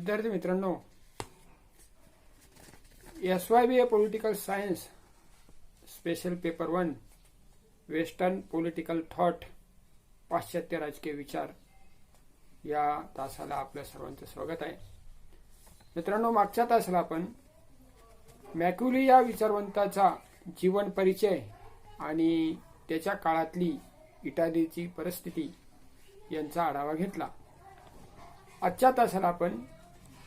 विद्यार्थी मित्रांनो, SYBA political science special paper 1 western political thought पाश्चात्य राजकीय विचार या तासाला आपल्या सर्वांचं स्वागत आहे. मित्रांनो, मागच्या तासाला आपण मॅक्युली या विचारवंताचा जीवन परिचय आणि त्याच्या काळातली इटालीची परिस्थिती यांचा आढावा घेतला. आजच्या तासाला आपण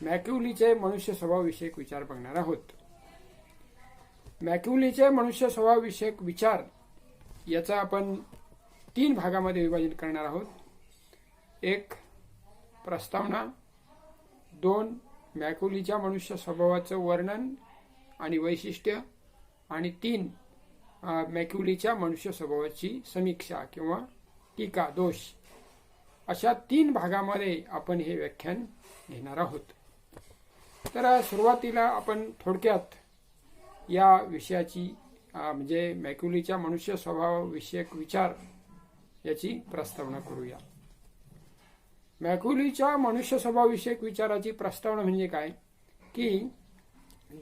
मॅक्युलीचे मनुष्य स्वभाव विषयक विचार बघणार आहोत. मॅक्युलीचे मनुष्य स्वभाव विषयक विचार याचा आपण 3 भागामध्ये विभाजन करणार आहोत. 1 प्रस्तावना, 2 मॅक्युलीच्या मनुष्य स्वभावाचं वर्णन आणि वैशिष्ट्य, आणि 3 मॅक्युलीच्या मनुष्य स्वभावाची समीक्षा किंवा टीका दोष. अशा 3 भागामध्ये आपण हे व्याख्यान घेणार आहोत. तर सुरुवातीला आपण थोडक्यात या विषयाची म्हणजे मॅक्युलीच्या मनुष्य स्वभाव विषयक विचार याची प्रस्तावना करूया. मॅक्युलीच्या मनुष्य स्वभाव विषयक विचाराची प्रस्तावना म्हणजे काय की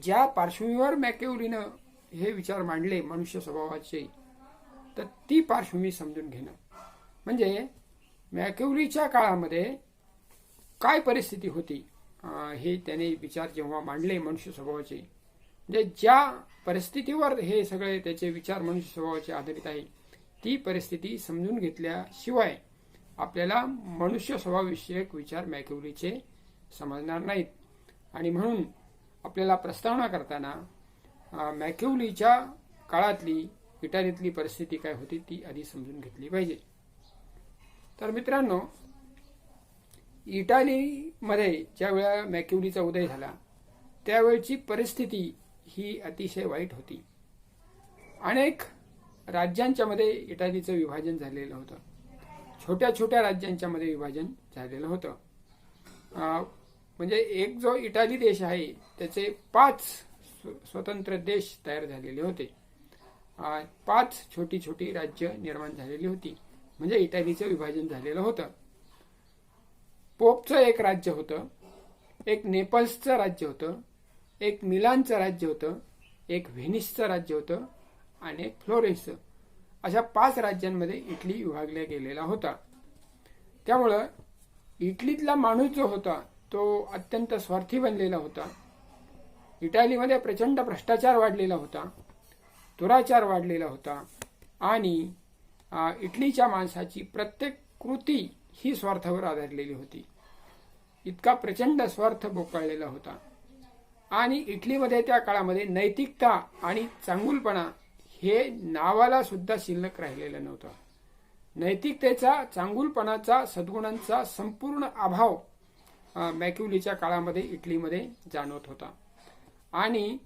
ज्या पार्श्वभूमीवर मॅक्युलीनं हे विचार मांडले मनुष्य स्वभावाचे, तर ती पार्श्वभूमी समजून घेणं. म्हणजे मॅक्युलीच्या काळामध्ये काय परिस्थिती होती हे त्याने विचार जेव्हा मांडले मनुष्य स्वभावाचे, म्हणजे ज्या परिस्थितीवर हे सगळे त्याचे विचार मनुष्य स्वभावाचे आधारित आहे, ती परिस्थिती समजून घेतल्याशिवाय आपल्याला मनुष्य स्वभाव विषयक विचार मॅक्युलीचे समजणार नाहीत. आणि म्हणून आपल्याला प्रस्तावना करताना मॅक्युलीच्या काळातली इटालीतली परिस्थिती काय होती ती आधी समजून घेतली पाहिजे. तर मित्रांनो, इटालीमध्ये ज्या वेळा मॅक्युलीचा उदय झाला त्यावेळची परिस्थिती ही अतिशय वाईट होती. अनेक राज्यांच्या मध्ये इटालीचं विभाजन झालेलं होतं. छोट्या छोट्या राज्यांच्या मध्ये विभाजन झालेलं होतं. म्हणजे एक जो इटाली देश आहे त्याचे 5 स्वतंत्र देश तयार झालेले होते. 5 छोटी छोटी राज्य निर्माण झालेली होती. म्हणजे इटालीचं विभाजन झालेलं होतं. पोपचं एक राज्य होतं, एक नेपल्सचं राज्य होतं, एक मिलानचं राज्य होतं, एक व्हेनिसचं राज्य होतं आणि एक फ्लोरेन्सचं. अशा 5 राज्यांमध्ये इटली विभागला गेलेला होता. त्यामुळं इटलीतला माणूस जो होता तो अत्यंत स्वार्थी बनलेला होता. इटालीमध्ये प्रचंड भ्रष्टाचार वाढलेला होता, दुराचार वाढलेला होता आणि इटलीच्या माणसाची प्रत्येक कृती ही स्वार्थावर आधारलेली होती. इतका प्रचंड स्वार्थ बोकाळलेला होता. आणि इटलीमध्ये त्या काळामध्ये नैतिकता आणि चांगुलपणा हे नावाला सुद्धा शिल्लक राहिलेलं नव्हतं. नैतिकतेचा, चांगुलपणाचा, सद्गुणांचा संपूर्ण अभाव मॅक्युलीच्या काळामध्ये इटलीमध्ये जाणवत होता. आणि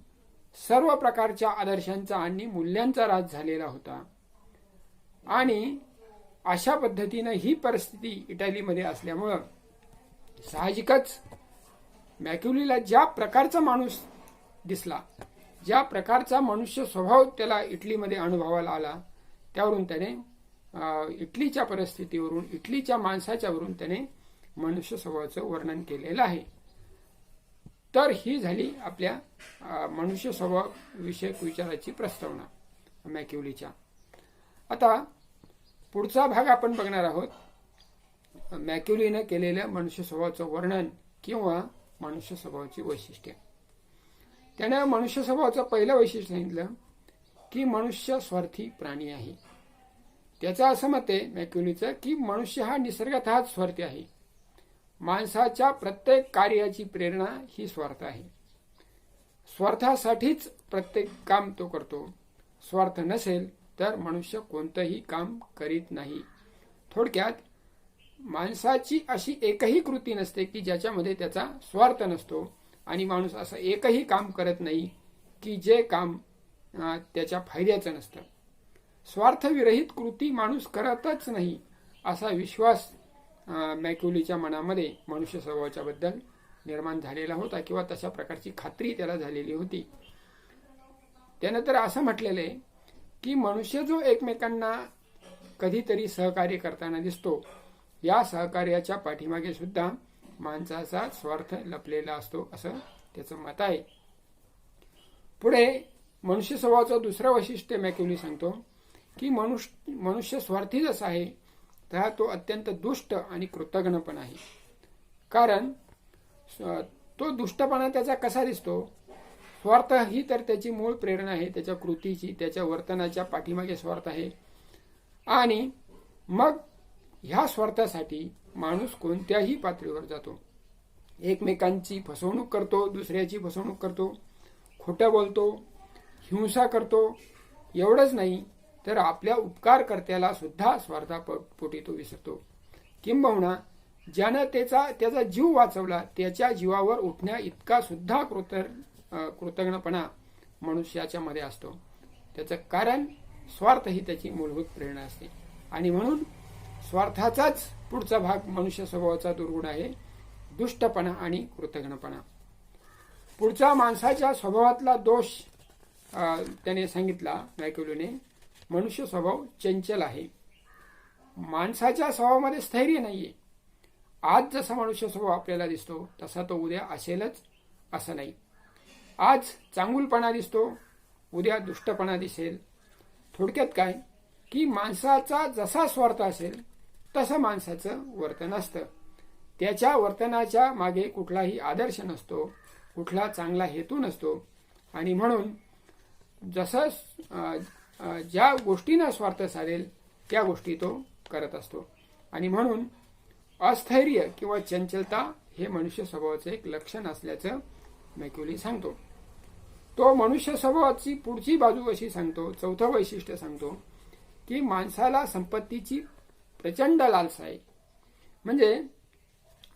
सर्व प्रकारच्या आदर्शांचा आणि मूल्यांचा राज झालेला होता. आणि अशा पद्धतीनं ही परिस्थिती इटालीमध्ये असल्यामुळं साहजिकच मॅक्युलीला ज्या प्रकारचा माणूस दिसला, ज्या प्रकारचा मनुष्य स्वभाव त्याला इटलीमध्ये अनुभवाला आला, त्यावरून त्याने इटलीच्या परिस्थितीवरून, इटलीच्या माणसाच्यावरून त्याने मनुष्य स्वभावाचं वर्णन केलेलं आहे. तर ही झाली आपल्या मनुष्य स्वभाव विषयक विचाराची प्रस्तावना मॅक्युलीच्या. आता पुढचा भाग आपण बघणार आहोत मॅक्युलीनं केलेल्या मनुष्य स्वभावाचं वर्णन किंवा मनुष्य स्वभावाची वैशिष्ट्ये. त्याने मनुष्य स्वभावाचं पहिलं वैशिष्ट्य सांगितलं की मनुष्य स्वार्थी प्राणी आहे. त्याचं असं मत आहे मॅक्युलीचं की मनुष्य हा निसर्गतःच स्वार्थी आहे. माणसाच्या प्रत्येक कार्याची प्रेरणा ही स्वार्थ आहे. स्वार्थासाठीच प्रत्येक काम तो करतो. स्वार्थ नसेल तर मनुष्य कोणतंही काम करीत नाही. थोडक्यात माणसाची अशी एकही कृती नसते की ज्याच्यामध्ये त्याचा स्वार्थ नसतो, आणि माणूस असं एकही काम करत नाही की जे काम त्याच्या फायद्याचं नसतं. स्वार्थविरहित कृती माणूस करतच नाही असा विश्वास मॅक्युलीच्या मनामध्ये मनुष्य स्वभावाच्या बद्दल निर्माण झालेला होता, किंवा तशा प्रकारची खात्री त्याला झालेली होती. त्यानं तर असं म्हटलेलं आहे की मनुष्य जो एकमेकांना कधीतरी सहकार्य करताना दिसतो, या सहकार्याच्या पाठीमागे सुद्धा माणसाचा स्वार्थ लपलेला असतो असं त्याचं मत आहे. पुढे मनुष्य स्वभावाचं दुसरं वैशिष्ट्य मॅक्युली सांगतो की मनुष्य स्वार्थी जसा आहे तर तो अत्यंत दुष्ट आणि कृतघ्न पण आहे. कारण तो दुष्टपणा त्याचा कसा दिसतो, स्वार्थ ही तर त्याची मूळ प्रेरणा आहे, त्याच्या कृतीची, त्याच्या वर्तनाच्या पाठीमागे स्वार्थ आहे. आणि मग ह्या स्वार्थासाठी माणूस कोणत्याही पातळीवर जातो, एकमेकांची फसवणूक करतो, दुसऱ्याची फसवणूक करतो, खोटं बोलतो, हिंसा करतो. एवढंच नाही तर आपल्या उपकारकर्त्याला सुद्धा स्वार्थापोटी तो विसरतो. किंबहुना ज्यानं त्याचा जीव वाचवला त्याच्या जीवावर उठण्या इतका सुद्धा कृतज्ञपणा मनुष्याच्या मध्ये असतो. त्याचं कारण स्वार्थ ही त्याची मूलभूत प्रेरणा असते. आणि म्हणून स्वार्थाचाच पुढचा भाग मनुष्य स्वभावाचा दुर्गुण आहे, दुष्टपणा आणि कृतज्ञपणा. पुढचा माणसाच्या स्वभावातला दोष त्याने सांगितला मॅक्युलीने, मनुष्य स्वभाव चंचल आहे. माणसाच्या स्वभावामध्ये स्थैर्य नाहीये. आज जसा मनुष्य स्वभाव आपल्याला दिसतो तसा तो उद्या असेलच असं नाही. आज चांगुलपणा दिसतो, उद्या दुष्टपणा दिसेल. थोडक्यात काय की माणसाचा जसा स्वार्थ असेल तसं माणसाचं वर्तन असतं. त्याच्या वर्तनाच्या मागे कुठलाही आदर्श नसतो, कुठला चांगला हेतू नसतो. आणि म्हणून जसं ज्या गोष्टींना स्वार्थ साधेल त्या गोष्टी तो करत असतो. आणि म्हणून अस्थैर्य किंवा चंचलता हे मनुष्य स्वभावाचं एक लक्षण असल्याचं मॅक्युली सांगतो. तो मनुष्य स्वभावाची पुढची बाजू अशी सांगतो, चौथं वैशिष्ट्य सांगतो की माणसाला संपत्तीची प्रचंड लालसा आहे. म्हणजे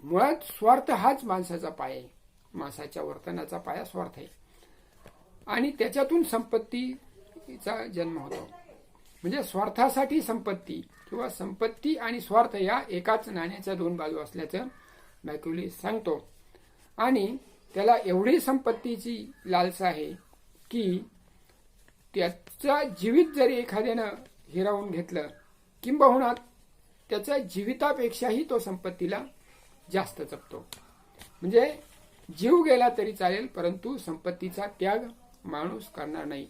मुळात स्वार्थ हाच माणसाचा पाय आहे, माणसाच्या वर्तनाचा पाया स्वार्थ आहे. आणि त्याच्यातून संपत्तीचा जन्म होतो. म्हणजे स्वार्थासाठी संपत्ती किंवा संपत्ती आणि स्वार्थ या एकाच नाण्याच्या दोन बाजू असल्याचं मॅक्युली सांगतो. आणि त्याला एवढी संपत्तीची लालसा आहे की त्याचा जीवित जरी एखाद्यानं हिरावून घेतलं किंबहुना त्याच्या जीवितापेक्षाही तो संपत्तीला जास्त जपतो. म्हणजे जीव गेला तरी चालेल परंतु संपत्तीचा त्याग माणूस करणार नाही.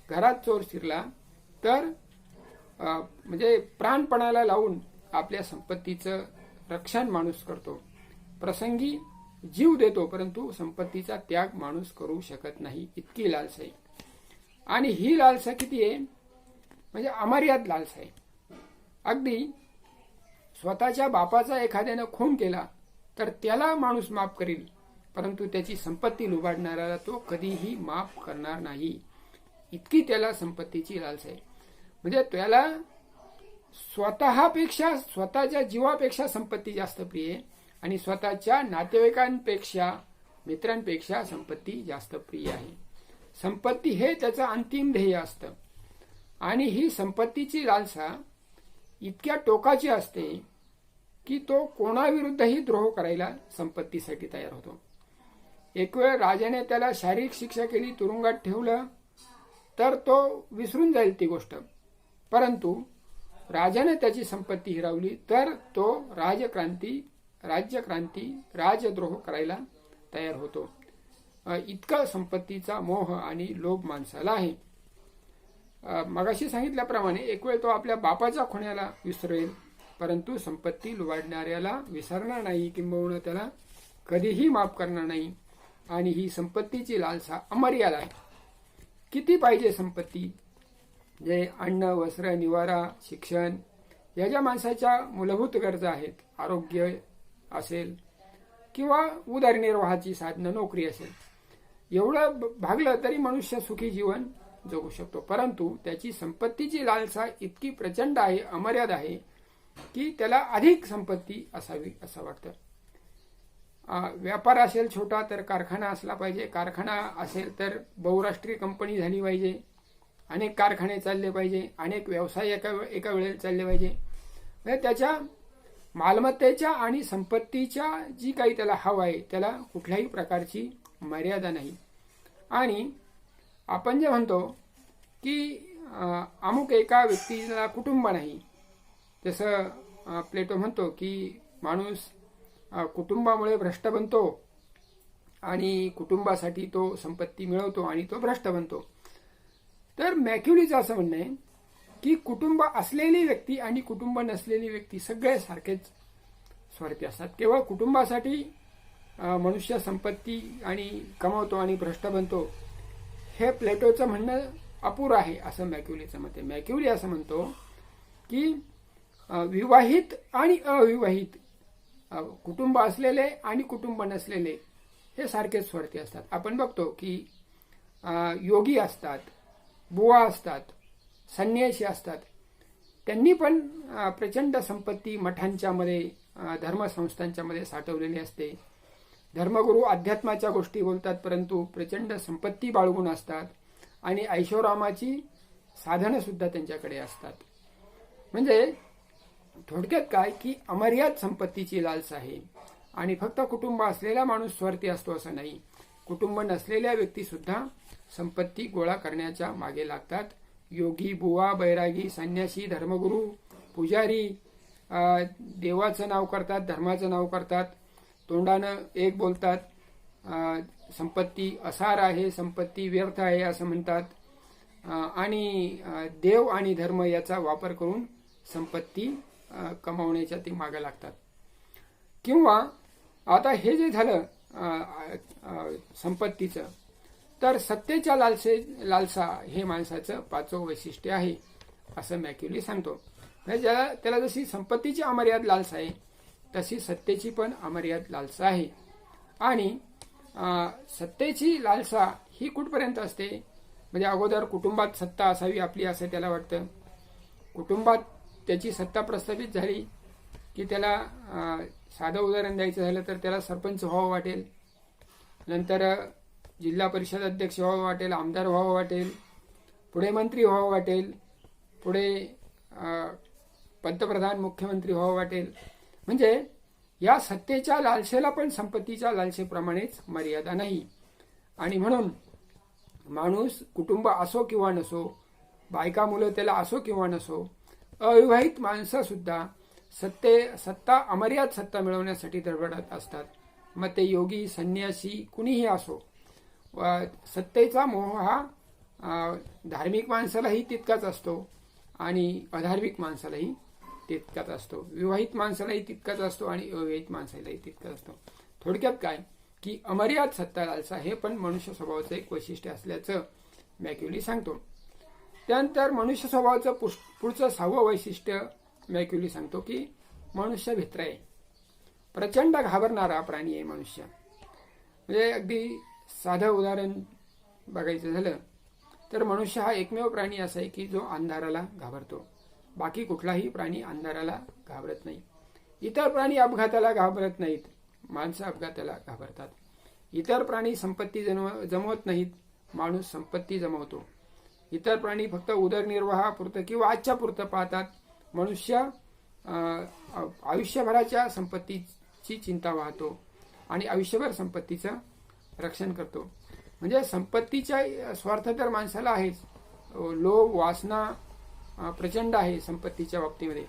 घरात चोर शिरला तर म्हणजे प्राणपणाला लावून आपल्या संपत्तीचं रक्षण माणूस करतो. प्रसंगी जीव देतो परंतु संपत्तीचा त्याग माणूस करू शकत नाही, इतकी लालसा आहे. आणि ही लालसा किती आहे म्हणजे अमर्याद लालसा आहे. अगदी स्वतःच्या बापाचा एखाद्यानं खून केला तर त्याला माणूस माफ करेल परंतु त्याची संपत्ती लुबाडणाऱ्याला तो कधीही माफ करणार नाही, इतकी त्याला संपत्तीची लालसा आहे. म्हणजे त्याला स्वतःपेक्षा स्वतःच्या जीवापेक्षा संपत्ती जास्त प्रिय आहे आणि स्वतःच्या नातेवाईकांपेक्षा मित्रांपेक्षा संपत्ती जास्त प्रिय आहे. संपत्ती हे त्याचं अंतिम ध्येय असतं. आणि ही संपत्तीची लालसा इतक्या टोकाची असते की तो कोणाविरुद्धही द्रोह करायला संपत्तीसाठी तयार होतो. एक वेळ राजाने त्याला शारीरिक शिक्षा केली, तुरुंगात ठेवलं तर तो विसरून जाईल ती गोष्ट. परंतु राजाने त्याची संपत्ती हिरावली तर तो राज्यक्रांती राजद्रोह करायला तयार होतो. इतका संपत्तीचा मोह आणि लोभ माणसाला आहे. मगाशी सांगितल्याप्रमाणे एक वेळ तो आपल्या बापाच्या खुण्याला विसरेल परंतु संपत्ती लुबाडणाऱ्याला विसरणार नाही किंबहुना त्याला कधीही माफ करणार नाही. आणि ही संपत्तीची लालसा अमर्याद आहे. किती पाहिजे संपत्ती, जे अन्न वस्त्र निवारा शिक्षण या ज्या माणसाच्या मूलभूत गरजा आहेत, आरोग्य असेल किंवा उदरनिर्वाहाची साधनं नोकरी असेल, एवढं भागलं तरी मनुष्य सुखी जीवन जगू शकतो. परंतु त्याची संपत्तीची लालसा इतकी प्रचंड आहे, अमर्याद आहे की त्याला अधिक संपत्ती असावी असं वाटतं. व्यापार असेल छोटा तर कारखाना असला पाहिजे, कारखाना असेल तर बहुराष्ट्रीय कंपनी झाली पाहिजे, अनेक कारखाने चालले पाहिजे, अनेक व्यवसाय एका वेळेला चालले पाहिजे. म्हणजे त्याच्या मालमत्तेच्या आणि संपत्तीच्या जी काही त्याला हवं आहे त्याला कुठल्याही प्रकारची मर्यादा नाही. आणि आपण जे म्हणतो की अमुक एका व्यक्तीला कुटुंब नाही, जसं प्लेटो म्हणतो की माणूस कुटुंबामुळे भ्रष्ट बनतो आणि कुटुंबासाठी तो संपत्ती मिळवतो आणि तो भ्रष्ट बनतो. तर मॅक्युलीचं असं म्हणणं आहे की कुटुंब असलेली व्यक्ती आणि कुटुंब नसलेली व्यक्ती सगळे सारखेच स्वार्थी असतात. केवळ कुटुंबासाठी मनुष्य संपत्ती आणि कमावतो आणि भ्रष्ट बनतो हे प्लेटोचं म्हणणं अपुरं आहे असं मॅक्युलीचं मत आहे. मॅक्युली असं म्हणतो की विवाहित आणि अविवाहित कुटुंब असलेले आणि कुटुंब नसलेले हे सारखेच स्वार्थी असतात. आपण बघतो की योगी असतात, बुवा असतात, संन्यासी असतात, त्यांनी पण प्रचंड संपत्ती मठांच्या मध्ये धर्मसंस्थांच्या मध्ये साठवलेली असते. धर्मगुरू अध्यात्माच्या गोष्टी बोलतात परंतु प्रचंड संपत्ती बाळगून असतात आणि ऐशोरामाची साधनं सुद्धा त्यांच्याकडे असतात. म्हणजे थोडक्यात काय की अमर्याद संपत्तीची लालसा आहे आणि फक्त कुटुंब असलेला माणूस स्वार्थी असतो असं नाही. कुटुंब नसलेल्या व्यक्ती सुद्धा संपत्ती गोळा करण्याच्या मागे लागतात. योगी, बुवा, बैरागी, संन्यासी, धर्मगुरू, पुजारी देवाचं नाव करतात, धर्माचं नाव करतात, तोंडानं एक बोलतात, संपत्ती असार आहे, संपत्ती व्यर्थ आहे असं म्हणतात आणि देव आणि धर्म याचा वापर करून संपत्ती कमावण्याच्या ते मागे लागतात. किंवा आता हे जे झालं संपत्तीचं, तर सत्तेच्या लालसा हे माणसाचं पाचवं वैशिष्ट्य आहे असं मॅक्युली सांगतो. म्हणजे त्याला जशी संपत्तीची अमर्याद लालसा आहे तशी सत्तेची पण अमर्याद लालसा आहे. आणि सत्तेची लालसा ही कुठपर्यंत असते, म्हणजे अगोदर कुटुंबात सत्ता असावी आपली असं त्याला वाटतं. कुटुंबात त्याची सत्ता प्रस्थापित झाली की त्याला साधं उदाहरण द्यायचं झालं तर त्याला सरपंच व्हावं वाटेल, नंतर जिल्हा परिषद अध्यक्ष व्हावं वाटेल, आमदार व्हावं वाटेल, पुढे मंत्री व्हावं वाटेल, पुढे पंतप्रधान मुख्यमंत्री व्हावं वाटेल. म्हणजे या सत्तेच्या लालसेला पण संपत्तीच्या लालसेप्रमाणेच मर्यादा नाही. आणि म्हणून माणूस कुटुंब असो किंवा नसो, बायका मुलं त्याला असो किंवा नसो, अविवाहित माणसं सुद्धा सत्ता अमर्याद सत्ता मिळवण्यासाठी धडपडत असतात. मग ते योगी, संन्यासी कुणीही असो. सत्तेचा मोह हा धार्मिक माणसालाही तितकाच असतो आणि अधार्मिक माणसालाही तितकाच असतो. विवाहित माणसालाही तितकाच असतो आणि अविवाहित माणसालाही तितकाच असतो. थोडक्यात काय की अमर्याद सत्ता लालसा हे पण मनुष्य स्वभावाचं एक वैशिष्ट्य असल्याचं मॅक्युली सांगतो. त्यानंतर मनुष्य स्वभावाचं पुढचं 6वं वैशिष्ट्य मॅक्युली सांगतो की मनुष्य भित्र आहे, प्रचंड घाबरणारा प्राणी आहे मनुष्य. म्हणजे अगदी साधं उदाहरण बघायचं झालं तर मनुष्य हा एकमेव प्राणी असा आहे की जो अंधाराला घाबरतो. बाकी कुठलाही प्राणी अंधाराला घाबरत नाही. इतर प्राणी अपघाताला घाबरत नाहीत, माणसं अपघाताला घाबरतात. इतर प्राणी संपत्ती जमवत नाहीत, माणूस संपत्ती जमवतो. इतर प्राणी फक्त उदरनिर्वाहापुरतं किंवा आजच्या पुरतं पाहतात, मनुष्य आयुष्यभराच्या संपत्तीची चिंता वाहतो आणि आयुष्यभर संपत्तीचं रक्षण करतो. म्हणजे संपत्तीचा स्वार्थ तर माणसाला आहेच, लोभ वासना प्रचंड आहे संपत्तीच्या बाबतीमध्ये,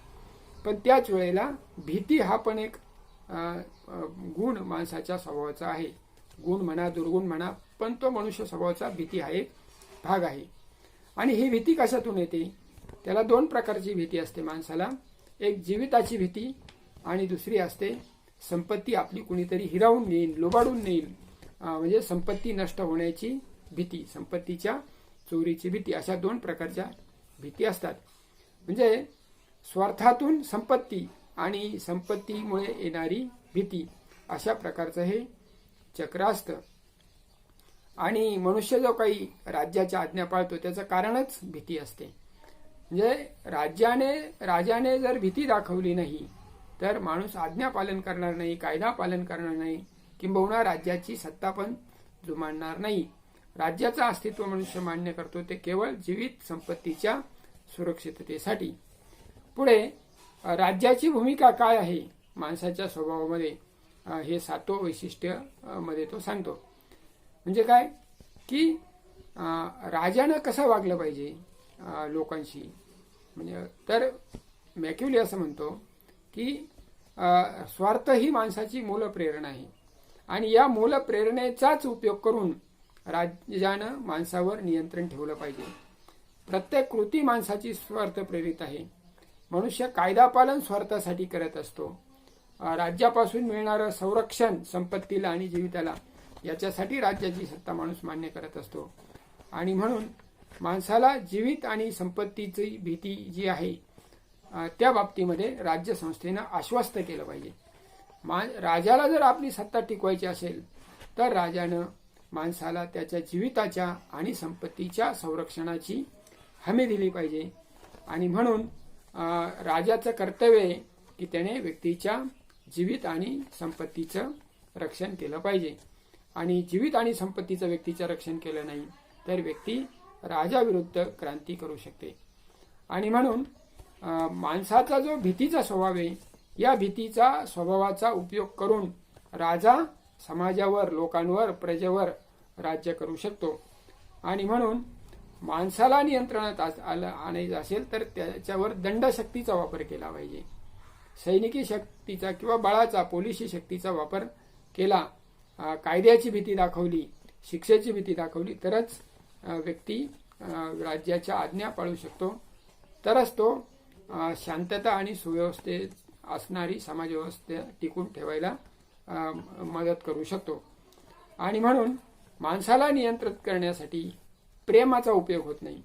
पण त्याच वेळेला भीती हा पण एक गुण माणसाच्या स्वभावाचा आहे. गुण म्हणा दुर्गुण म्हणा, पण तो मनुष्य स्वभावाचा भीती हा एक भाग आहे. आणि ही भीती कशातून येते, त्याला 2 प्रकारची भीती असते माणसाला. एक जीविताची भीती आणि दुसरी असते संपत्ती आपली कुणीतरी हिरावून नेईल, लुबाडून नेईल, म्हणजे संपत्ती नष्ट होण्याची भीती, संपत्तीच्या चोरीची भीती. अशा 2 प्रकारच्या भीती असतात. म्हणजे स्वार्थातून संपत्ती आणि संपत्तीमुळे येणारी भीती, अशा प्रकारचं हे चक्र असतं. आणि मनुष्य जो काही राज्याच्या आज्ञा पाळतो त्याचं कारणच भीती असते. म्हणजे राजाने जर भीती दाखवली नाही तर माणूस आज्ञा पालन करणार नाही, कायदा पालन करणार नाही, किंबहुना राज्याची सत्ता पण जुमानणार नाही. राज्याचं अस्तित्व मनुष्य मान्य करतो ते केवळ जीवित संपत्तीच्या सुरक्षिततेसाठी. पुढे राज्याची भूमिका काय आहे माणसाच्या स्वभावामध्ये, हे 7वं वैशिष्ट्य मध्ये तो सांगतो. म्हणजे काय की राजानं कसं वागलं पाहिजे लोकांशी. म्हणजे तर मॅक्युली असं म्हणतो की स्वार्थ ही माणसाची मूल प्रेरणा आहे आणि या मूल प्रेरणेचाच उपयोग करून राज्यानं माणसावर नियंत्रण ठेवलं पाहिजे. प्रत्येक कृती माणसाची स्वार्थ प्रेरित आहे. मनुष्य कायदा पालन स्वार्थासाठी करत असतो. राज्यापासून मिळणारं संरक्षण संपत्तीला आणि जीविताला याच्यासाठी राज्याची सत्ता माणूस मान्य करत असतो आणि म्हणून माणसाला जीवित आणि संपत्तीची भीती जी आहे त्या बाबतीमध्ये राज्य संस्थेनं आश्वस्त केलं पाहिजे. राजाला जर आपली सत्ता टिकवायची असेल तर राजानं माणसाला त्याच्या जीविताच्या आणि संपत्तीच्या संरक्षणाची हमी दिली पाहिजे आणि म्हणून राजाचं कर्तव्य आहे की त्याने व्यक्तीच्या जीवित आणि संपत्तीचं रक्षण केलं पाहिजे आणि जीवित आणि संपत्तीचं व्यक्तीचं रक्षण केलं नाही तर व्यक्ती राजाविरुद्ध क्रांती करू शकते. आणि म्हणून माणसाचा जो भीतीचा स्वभाव आहे या भीतीचा स्वभावाचा उपयोग करून राजा समाजावर, लोकांवर, प्रजेवर राज्य करू शकतो आणि म्हणून माणसाला नियंत्रणात आणायचं असेल तर त्याच्यावर दंडशक्तीचा वापर केला पाहिजे. सैनिकी शक्तीचा किंवा बळाचा, पोलिसी शक्तीचा वापर केला, कायद्याची भीती दाखवली, शिक्षेची भीती दाखवली तरच व्यक्ती राज्याच्या आज्ञा पाळू शकतो. तरच तो शांतता आणि सुव्यवस्थेत असणारी समाजव्यवस्था टिकून ठेवायला मदत करू शकतो. आणि म्हणून माणसाला नियंत्रित करण्यासाठी प्रेमाचा उपयोग होत नाही,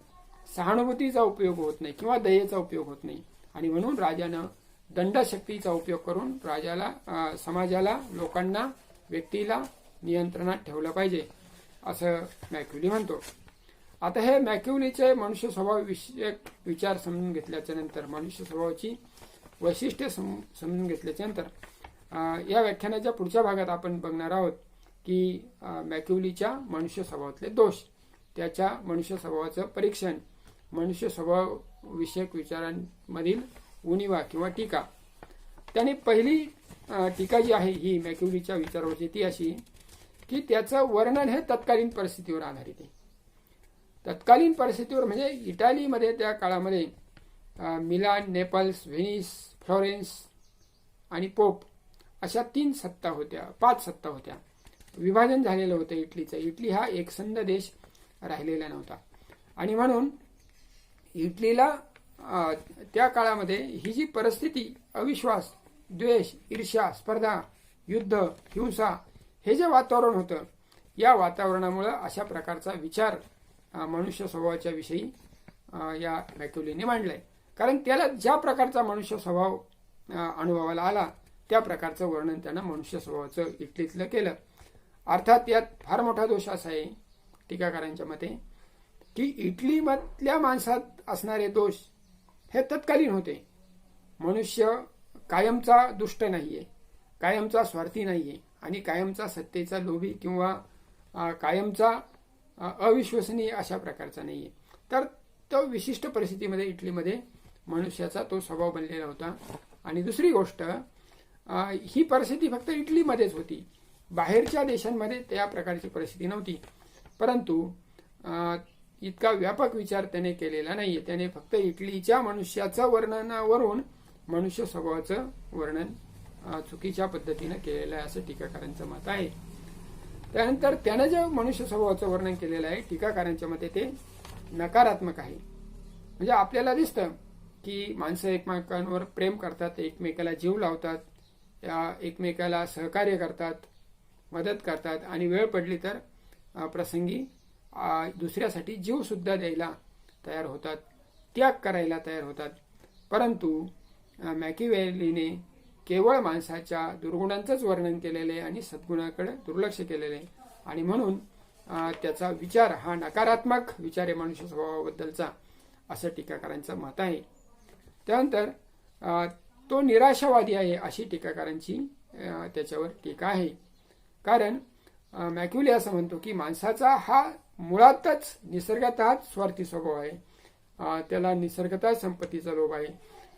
सहानुभूतीचा उपयोग होत नाही किंवा दयेचा उपयोग होत नाही आणि म्हणून राजानं दंडशक्तीचा उपयोग करून राजाला, समाजाला, लोकांना, व्यक्तीला नियंत्रणात ठेवलं पाहिजे असं मॅक्युली म्हणतो. आता हे मॅक्युलीचे मनुष्य स्वभाव विषयक विचार समजून घेतल्याच्या नंतर, मनुष्य स्वभावाची वैशिष्ट्ये समजून घेतल्याच्या नंतर या व्याख्यानाच्या पुढच्या भागात आपण बघणार आहोत की मॅक्युलीच्या मनुष्य स्वभावातले दोष, त्याच्या मनुष्य स्वभावाचं परीक्षण, मनुष्य स्वभाव विषयक विचारांमधील उणिवा किंवा टीका. त्याने पहिली टीका जी आहे ही मॅक्युलीच्या विचारावरची ती अशी की त्याचं वर्णन हे तत्कालीन परिस्थितीवर आधारित आहे. तत्कालीन परिस्थितीवर म्हणजे इटालीमध्ये त्या काळामध्ये मिलान, नेपल्स, व्हेनिस, फ्लोरेन्स आणि पोप अशा 5 सत्ता होत्या. विभाजन झालेलं होतं इटलीचं. इटली हा एकसंध देश राहिलेला नव्हता आणि म्हणून इटलीला त्या काळामध्ये ही जी परिस्थिती, अविश्वास, द्वेष, ईर्ष्या, स्पर्धा, युद्ध, हिंसा हे जे वातावरण होतं या वातावरणामुळे अशा प्रकारचा विचार मनुष्य स्वभावाच्या विषयी या मॅक्युलीने मांडलाय. कारण त्याला ज्या प्रकारचा मनुष्य स्वभाव अनुभवाला आला त्या प्रकारचं वर्णन त्यानं मनुष्य स्वभावाचं इटलीतलं केलं. अर्थात यात फार मोठा दोष असा आहे टीकाकारांच्या मते की इटलीमधल्या माणसात असणारे दोष हे तत्कालीन होते. मनुष्य कायमचा दुष्ट नाहीये, कायमचा स्वार्थी नाहीये आणि कायमचा सत्तेचा लोभी किंवा कायमचा अविश्वसनीय अशा प्रकारचा नाहीये. तर तो विशिष्ट परिस्थितीमध्ये इटलीमध्ये मनुष्याचा तो स्वभाव बनलेला होता. आणि दुसरी गोष्ट, ही परिस्थिती फक्त इटलीमध्येच होती, बाहेरच्या देशांमध्ये त्या प्रकारची परिस्थिती नव्हती. परंतु इतका व्यापक विचार त्याने केलेला नाहीये. त्याने फक्त इटलीच्या मनुष्याचं वर्णनावरून मनुष्य स्वभावाचं वर्णन चुकीच्या पद्धतीने केलेलं आहे असं टीकाकारांचं मत आहे. त्यानंतर त्यानं जे मनुष्य स्वभावाचं वर्णन केलेलं आहे टीकाकारांच्या मते ते नकारात्मक आहे. म्हणजे आपल्याला दिसतं की माणसं एकमेकांवर प्रेम करतात, एकमेकाला जीव लावतात, एकमेकाला सहकार्य करतात, मदत करतात आणि वेळ पडली तर प्रसंगी दुसऱ्यासाठी जीव सुद्धा द्यायला तयार होतात, त्याग करायला तयार होतात. परंतु मॅकियावेलीने केवळ माणसाच्या दुर्गुणांचंच वर्णन केलेलं आहे आणि सद्गुणाकडे दुर्लक्ष केलेलं आहे आणि म्हणून त्याचा विचार हा नकारात्मक विचार आहे मनुष्य स्वभावाबद्दलचा असं टीकाकारांचं मत आहे. त्यानंतर तो निराशावादी आहे अशी टीकाकारांची त्याच्यावर टीका आहे. कारण मॅक्युली असं म्हणतो की माणसाचा हा मुळातच निसर्गतःच स्वार्थी स्वभाव आहे, त्याला निसर्गतः संपत्तीचा लोभ आहे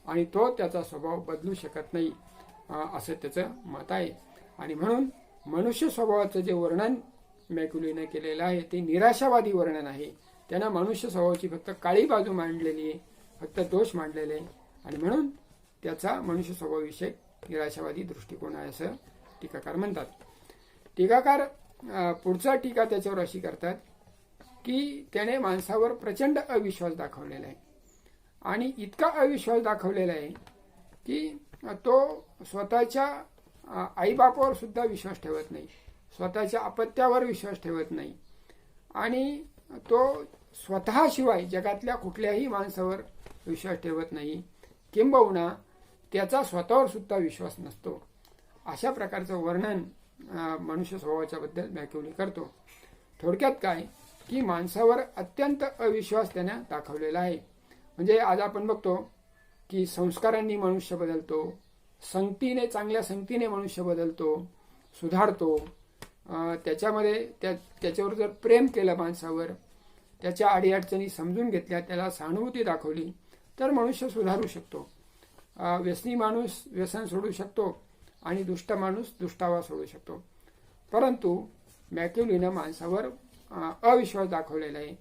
आणि तो त्याचा स्वभाव बदलू शकत नाही असं त्याचं मत आहे. आणि म्हणून मनुष्य स्वभावाचं जे वर्णन मॅक्युलीने केलेलं आहे ते निराशावादी वर्णन आहे. त्यानं मनुष्य स्वभावाची फक्त काळी बाजू मांडलेली आहे, फक्त दोष मांडलेले आहे आणि म्हणून त्याचा मनुष्य स्वभावाविषयक निराशावादी दृष्टिकोन आहे असं टीकाकार म्हणतात. टीकाकार पुढचा टीका त्याच्यावर अशी करतात की त्याने माणसावर प्रचंड अविश्वास दाखवलेला आहे आणि इतका अविश्वास दाखवलेला आहे की तो स्वतःच्या आईबापावर सुद्धा विश्वास ठेवत नाही, स्वतःच्या अपत्यावर विश्वास ठेवत नाही आणि तो स्वतःशिवाय जगातल्या कुठल्याही माणसावर विश्वास ठेवत नाही, किंबहुना त्याचा स्वतःवर सुद्धा विश्वास नसतो. अशा प्रकारचं वर्णन मनुष्य स्वभावाच्या बद्दल मॅक्युली करतो. थोडक्यात काय की माणसावर अत्यंत अविश्वास त्याने दाखवलेला आहे. म्हणजे आज आपण बघतो की संस्कारांनी मनुष्य बदलतो, संगतीने चांगल्या संगतीने मनुष्य बदलतो, सुधारतो. त्याच्यामध्ये त्याच्यावर जर प्रेम केलं माणसावर, त्याच्या अडीअडचणी समजून घेतल्या, त्याला सहानुभूती दाखवली तर मनुष्य सुधारू शकतो. व्यसनी माणूस व्यसन सोडू शकतो आणि दुष्ट माणूस दुष्टावा सोडू शकतो. परंतु मॅक्युलीनं माणसावर अविश्वास दाखवलेला आहे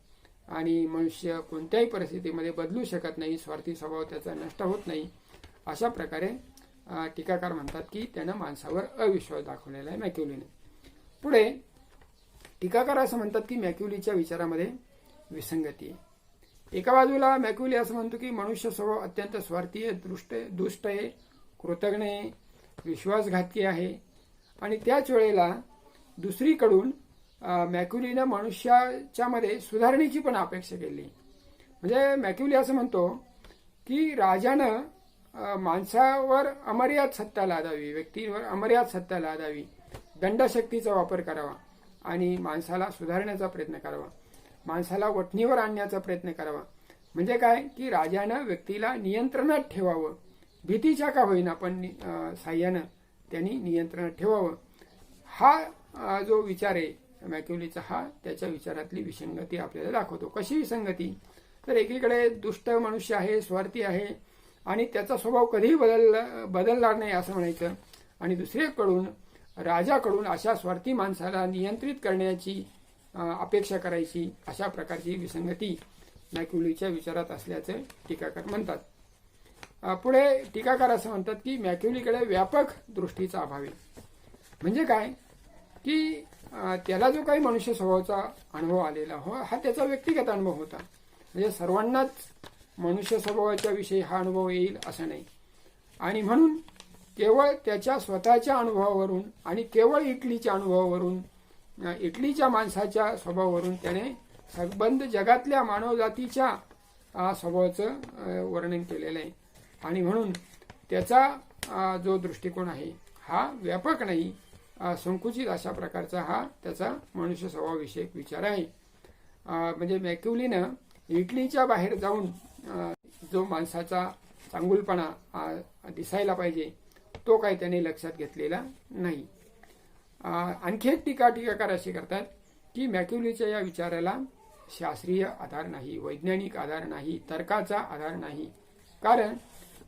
आणि मनुष्य कोणत्याही परिस्थितीमध्ये बदलू शकत नाही, स्वार्थी स्वभाव त्याचा नष्ट होत नाही. अशा प्रकारे टीकाकार म्हणतात की त्यानं माणसावर अविश्वास दाखवलेला आहे मॅक्युलीने. पुढे टीकाकार असं म्हणतात की मॅक्युलीच्या विचारामध्ये विसंगती आहे. एका बाजूला मॅक्युली असं म्हणतो की मनुष्य स्वभाव अत्यंत स्वार्थी आहे, दुष्ट आहे, कृतज्ञ आहे, विश्वासघातकी आहे आणि त्याच वेळेला दुसरीकडून मॅक्युलीनं मनुष्याच्या मध्ये सुधारणेची पण अपेक्षा केली. म्हणजे मॅक्युली असं म्हणतो की राजानं माणसावर अमर्याद सत्ता लादावी, व्यक्तीवर अमर्याद सत्ता लादावी, दंडशक्तीचा वापर करावा आणि माणसाला सुधारण्याचा प्रयत्न करावा, माणसाला वठणीवर आणण्याचा प्रयत्न करावा. म्हणजे काय की राजानं व्यक्तीला नियंत्रणात ठेवावं, भीतीच्या का होईना पण साह्यानं त्यांनी नियंत्रणात ठेवावं. हा जो विचार आहे मॅक्युलीचा, हा त्याच्या विचारातली विसंगती आपल्याला दाखवतो. कशी विसंगती? तर एकीकडे दुष्ट मनुष्य आहे, स्वार्थी आहे आणि त्याचा स्वभाव कधीही बदलणार नाही असं म्हणायचं, आणि दुसरीकडून राजाकडून अशा स्वार्थी माणसाला नियंत्रित करण्याची अपेक्षा करायची. अशा प्रकारची विसंगती मॅक्युलीच्या विचारात असल्याचे टीकाकार म्हणतात. पुढे टीकाकार असं म्हणतात की मॅक्युलीकडे व्यापक दृष्टीचा अभाव आहे. म्हणजे काय की त्याला जो काही मनुष्य स्वभावाचा अनुभव आलेला हो, हा त्याचा व्यक्तिगत अनुभव होता. म्हणजे सर्वांनाच मनुष्य स्वभावाच्या विषयी हा अनुभव येईल असं नाही, आणि म्हणून केवळ त्याच्या स्वतःच्या अनुभवावरून आणि केवळ इटलीच्या अनुभवावरून, इटलीच्या माणसाच्या स्वभावावरून त्याने संबंध जगातल्या मानवजातीच्या स्वभावाचं वर्णन केलेलं आहे. आणि म्हणून त्याचा जो दृष्टिकोन आहे हा व्यापक नाही, संकुचित अशा प्रकारचा हा त्याचा मनुष्य स्वभावविषयक विचार आहे. म्हणजे मॅक्युलीनं इटलीच्या बाहेर जाऊन जो माणसाचा चांगुलपणा दिसायला पाहिजे तो काही त्याने लक्षात घेतलेला नाही. आणखी एक टीकाकार असे करतात की मॅक्युलीच्या या विचाराला शास्त्रीय आधार नाही, वैज्ञानिक आधार नाही, तर्काचा आधार नाही. कारण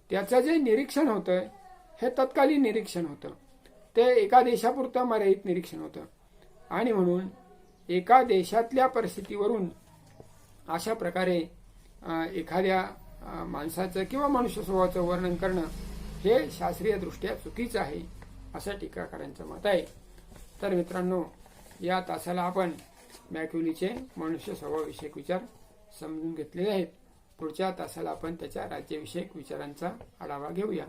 त्याचं जे निरीक्षण होतं हे तत्कालीन निरीक्षण होतं, ते एका देशापुरतं मर्यादित निरीक्षण होतं, आणि म्हणून एका देशातल्या परिस्थितीवरून अशा प्रकारे एखाद्या माणसाचं किंवा मनुष्य स्वभावाचं वर्णन करणं हे शास्त्रीयदृष्ट्या चुकीचं आहे असं टीकाकारांचं मत आहे. तर मित्रांनो, या तासाला आपण मॅक्युलीचे मनुष्य स्वभावविषयक विचार समजून घेतलेले आहेत. पुढच्या तासाला आपण त्याच्या राज्यविषयक विचारांचा आढावा घेऊया.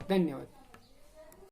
धन्यवाद.